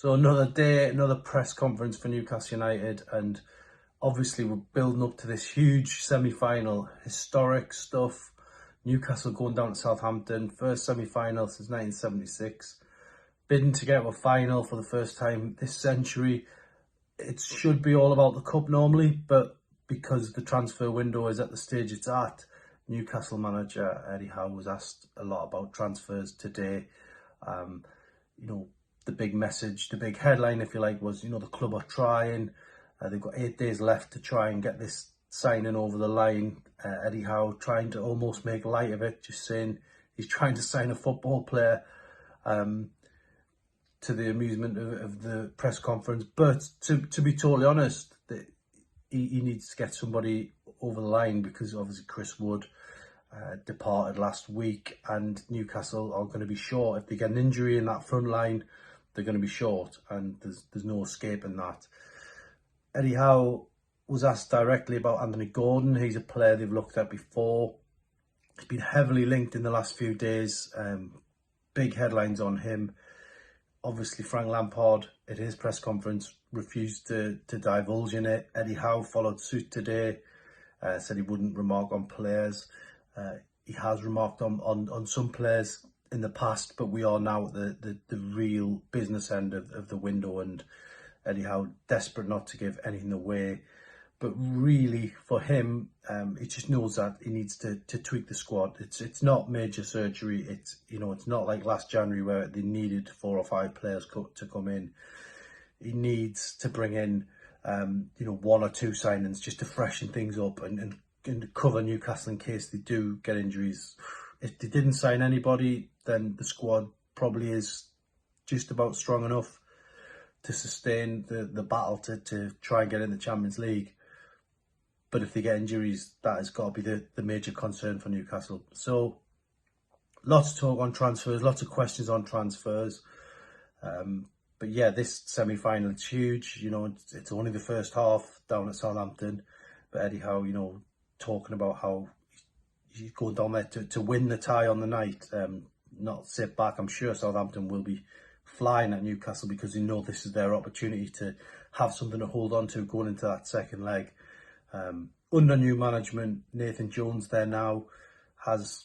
So another day, another press conference for Newcastle United, and obviously we're building up to this huge semi-final, historic stuff. Newcastle going down to Southampton, first semi-final since 1976, bidding to get to a final for the first time this century. It should be all about the cup normally, but because the transfer window is at the stage it's at, Newcastle manager Eddie Howe was asked a lot about transfers today. The big message, the big headline, if you like, was, the club are trying. They've got 8 days left to try and get this signing over the line. Eddie Howe trying to almost make light of it, just saying he's trying to sign a football player, to the amusement of the press conference. But to be totally honest, he needs to get somebody over the line, because obviously Chris Wood departed last week, and Newcastle are going to be short. If they get an injury in that front line, they're going to be short, and there's no escaping that. Eddie Howe was asked directly about Anthony Gordon. He's a player they've looked at before. He's been heavily linked in the last few days. Big headlines on him. Obviously, Frank Lampard at his press conference refused to divulge in it. Eddie Howe followed suit today, said he wouldn't remark on players. He has remarked on some players in the past, but we are now at the real business end of the window, and Eddie Howe desperate not to give anything away. But really, for him, he just knows that he needs to tweak the squad. It's not major surgery. It's not like last January where they needed 4 or 5 players to come in. He needs to bring in 1 or 2 signings just to freshen things up and cover Newcastle in case they do get injuries. If they didn't sign anybody, then the squad probably is just about strong enough to sustain the battle to try and get in the Champions League. But if they get injuries, that has got to be the major concern for Newcastle. So lots of talk on transfers, lots of questions on transfers. But yeah, this semi-final, it's huge. It's only the first half down at Southampton. But Eddie Howe, talking about how he's going down there to win the tie on the night, not sit back. I'm sure Southampton will be flying at Newcastle because they know this is their opportunity to have something to hold on to going into that second leg. Under new management, Nathan Jones there now has,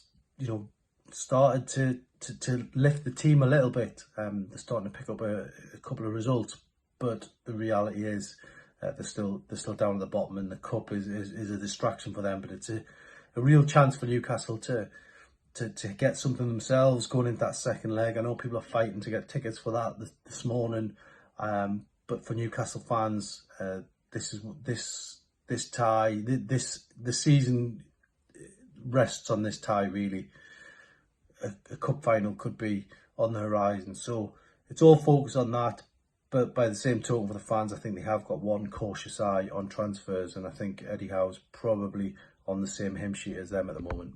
started to lift the team a little bit. They're starting to pick up a couple of results, but the reality is they're still down at the bottom, and the cup is a distraction for them. But it's a real chance for Newcastle to get something themselves going into that second leg. I know people are fighting to get tickets for that this morning, but for Newcastle fans, this tie, the season rests on this tie, really. A cup final could be on the horizon, so it's all focused on that. But by the same token, for the fans, I think they have got one cautious eye on transfers, and I think Eddie Howe's probably on the same hymn sheet as them at the moment.